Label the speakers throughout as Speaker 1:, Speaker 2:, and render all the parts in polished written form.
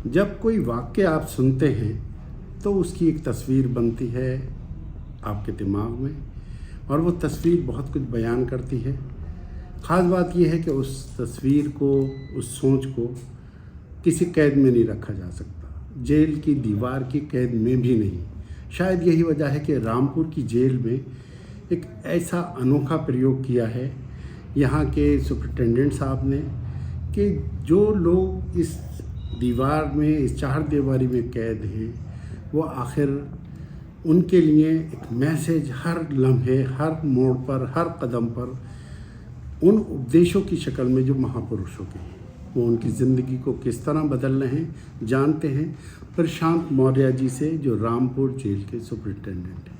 Speaker 1: जब कोई वाक्य आप सुनते हैं तो उसकी एक तस्वीर बनती है आपके दिमाग में, और वो तस्वीर बहुत कुछ बयान करती है। ख़ास बात यह है कि उस तस्वीर को, उस सोच को किसी कैद में नहीं रखा जा सकता, जेल की दीवार की कैद में भी नहीं। शायद यही वजह है कि रामपुर की जेल में एक ऐसा अनोखा प्रयोग किया है यहाँ के सुपरिटेंडेंट साहब ने कि जो लोग इस दीवार में, इस चार दीवारी में कैद हैं, वो आखिर उनके लिए एक मैसेज हर लम्हे, हर मोड़ पर, हर कदम पर उन उपदेशों की शक्ल में जो महापुरुषों के हैं, वो उनकी ज़िंदगी को किस तरह बदल रहे हैं जानते हैं प्रशांत मौर्य जी से, जो रामपुर जेल के सुपरिटेंडेंट हैं।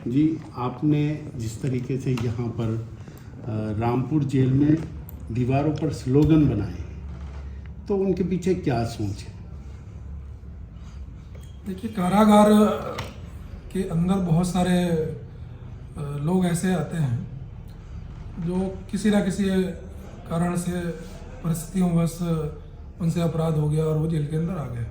Speaker 1: जी, आपने जिस तरीके से यहाँ पर रामपुर जेल में दीवारों पर स्लोगन बनाए, तो उनके पीछे क्या सोच है?
Speaker 2: देखिए, कारागार के अंदर बहुत सारे लोग ऐसे आते हैं जो किसी ना किसी कारण से, परिस्थितियों बस उनसे अपराध हो गया और वो जेल के अंदर आ गए।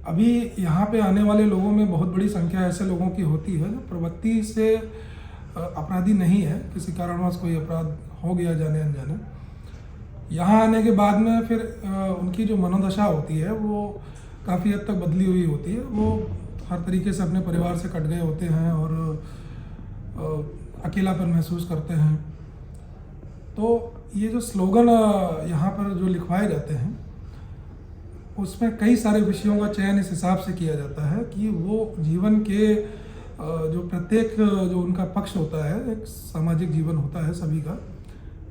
Speaker 2: अभी यहाँ पे आने वाले लोगों में बहुत बड़ी संख्या ऐसे लोगों की होती है जो प्रवृत्ति से अपराधी नहीं है, किसी कारणवश कोई अपराध हो गया जाने अनजाने। यहाँ आने के बाद में फिर उनकी जो मनोदशा होती है वो काफ़ी हद तक बदली हुई होती है। वो हर तरीके से अपने परिवार से कट गए होते हैं और अकेलापन महसूस करते हैं। तो ये जो स्लोगन यहाँ पर जो लिखवाए जाते हैं, उसमें कई सारे विषयों का चयन इस हिसाब से किया जाता है कि वो जीवन के जो प्रत्येक जो उनका पक्ष होता है, एक सामाजिक जीवन होता है सभी का,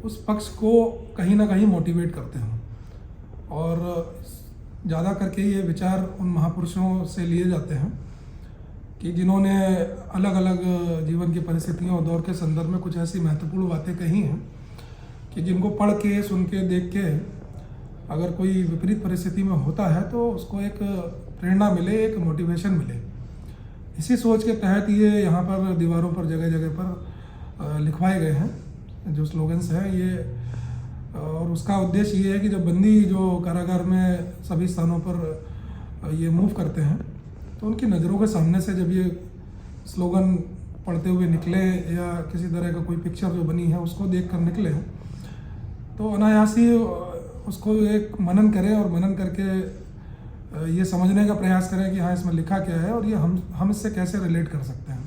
Speaker 2: उस पक्ष को कहीं ना कहीं मोटिवेट करते हैं। और ज़्यादा करके ये विचार उन महापुरुषों से लिए जाते हैं कि जिन्होंने अलग अलग जीवन की परिस्थितियों और दौर के संदर्भ में कुछ ऐसी महत्वपूर्ण बातें कही हैं कि जिनको पढ़ के, सुन के, देख के अगर कोई विपरीत परिस्थिति में होता है तो उसको एक प्रेरणा मिले, एक मोटिवेशन मिले। इसी सोच के तहत ये यहाँ पर दीवारों पर जगह जगह पर लिखवाए गए हैं जो स्लोगन्स हैं ये। और उसका उद्देश्य ये है कि जब बंदी जो कारागार में सभी स्थानों पर ये मूव करते हैं तो उनकी नज़रों के सामने से जब ये स्लोगन पढ़ते हुए निकले या किसी तरह का कोई पिक्चर जो बनी है उसको देख कर निकले, तो अनायास ही उसको एक मनन करें और मनन करके ये समझने का प्रयास करें कि हाँ, इसमें लिखा क्या है और ये हम इससे कैसे रिलेट कर सकते हैं।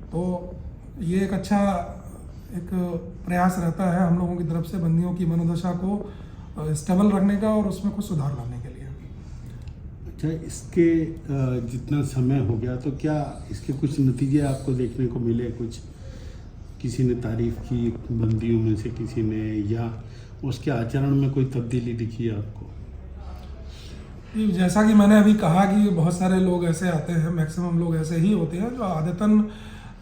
Speaker 2: तो ये एक अच्छा एक प्रयास रहता है हम लोगों की तरफ से बंदियों की मनोदशा को स्टेबल रखने का और उसमें कुछ सुधार लाने के लिए।
Speaker 1: अच्छा, इसके जितना समय हो गया तो क्या इसके कुछ नतीजे आपको देखने को मिले? कुछ किसी ने तारीफ की बंदियों में से किसी ने, या उसके आचरण में कोई तब्दीली दिखी है आपको?
Speaker 2: जैसा कि मैंने अभी कहा कि बहुत सारे लोग ऐसे आते हैं, मैक्सिमम लोग ऐसे ही होते हैं जो आदतन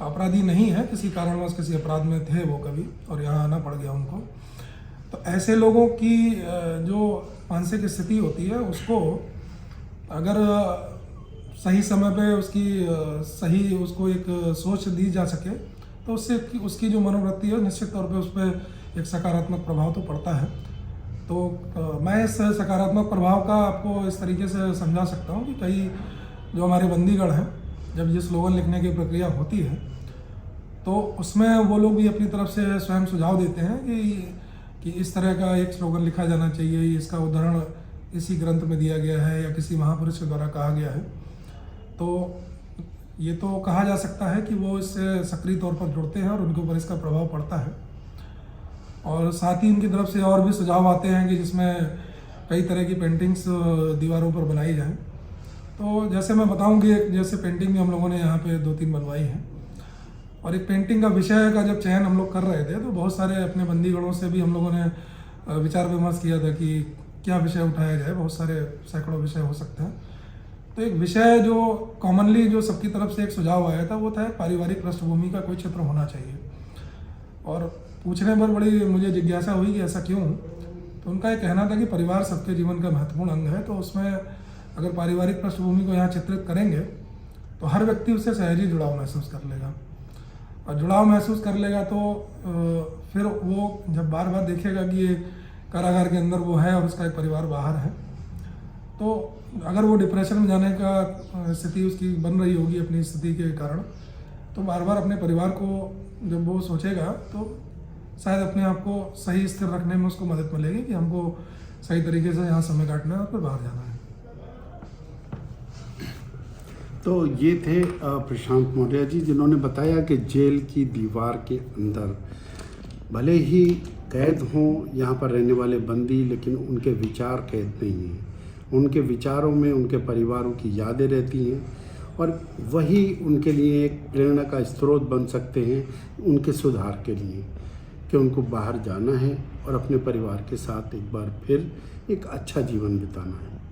Speaker 2: अपराधी नहीं है, किसी कारणवश किसी अपराध में थे वो कभी और यहाँ आना पड़ गया उनको। तो ऐसे लोगों की जो मानसिक स्थिति होती है उसको अगर सही समय पे सही उसको एक सोच दी जा सके तो उससे उसकी जो मनोवृत्ति है निश्चित तौर पे उस पर एक सकारात्मक प्रभाव तो पड़ता है। तो मैं इस सकारात्मक प्रभाव का आपको इस तरीके से समझा सकता हूँ कि कई जो हमारे बंदीगढ़ हैं, जब ये स्लोगन लिखने की प्रक्रिया होती है तो उसमें वो लोग भी अपनी तरफ से स्वयं सुझाव देते हैं कि इस तरह का एक स्लोगन लिखा जाना चाहिए, इसका उदाहरण इसी ग्रंथ में दिया गया है या किसी महापुरुष के द्वारा कहा गया है। तो ये तो कहा जा सकता है कि वो इससे सक्रिय तौर पर जुड़ते हैं और उनके ऊपर इसका प्रभाव पड़ता है। और साथ ही उनकी तरफ से और भी सुझाव आते हैं कि जिसमें कई तरह की पेंटिंग्स दीवारों पर बनाई जाएं। तो जैसे मैं बताऊं कि जैसे पेंटिंग भी हम लोगों ने यहाँ पे 2-3 बनवाई हैं, और एक पेंटिंग का विषय का जब चयन हम लोग कर रहे थे तो बहुत सारे अपने बंदीगढ़ों से भी हम लोगों ने विचार विमर्श किया था कि क्या विषय उठाया जाए। बहुत सारे सैकड़ों विषय हो सकते हैं। तो एक विषय जो कॉमनली जो सबकी तरफ से एक सुझाव आया था वो था पारिवारिक पृष्ठभूमि का कोई चित्र होना चाहिए। और पूछने पर बड़ी मुझे जिज्ञासा हुई कि ऐसा क्यों। तो उनका ये कहना था कि परिवार सबके जीवन का महत्वपूर्ण अंग है, तो उसमें अगर पारिवारिक पृष्ठभूमि को यहाँ चित्रित करेंगे तो हर व्यक्ति उससे सहज ही जुड़ाव महसूस कर लेगा, और जुड़ाव महसूस कर लेगा तो फिर वो जब बार बार देखेगा कि ये कारागार के अंदर वो है और उसका एक परिवार बाहर है, तो अगर वो डिप्रेशन में जाने का स्थिति उसकी बन रही होगी अपनी स्थिति के कारण, तो बार बार अपने परिवार को जब वो सोचेगा तो शायद अपने आप को सही स्थिर रखने में उसको मदद मिलेगी कि हमको सही तरीके से यहाँ समय काटना है और फिर बाहर जाना है।
Speaker 1: तो ये थे प्रशांत मौर्य जी, जिन्होंने बताया कि जेल की दीवार के अंदर भले ही कैद हों यहाँ पर रहने वाले बंदी, लेकिन उनके विचार कैद नहीं हैं। उनके विचारों में उनके परिवारों की यादें रहती हैं और वही उनके लिए एक प्रेरणा का स्रोत बन सकते हैं उनके सुधार के लिए, कि उनको बाहर जाना है और अपने परिवार के साथ एक बार फिर एक अच्छा जीवन बिताना है।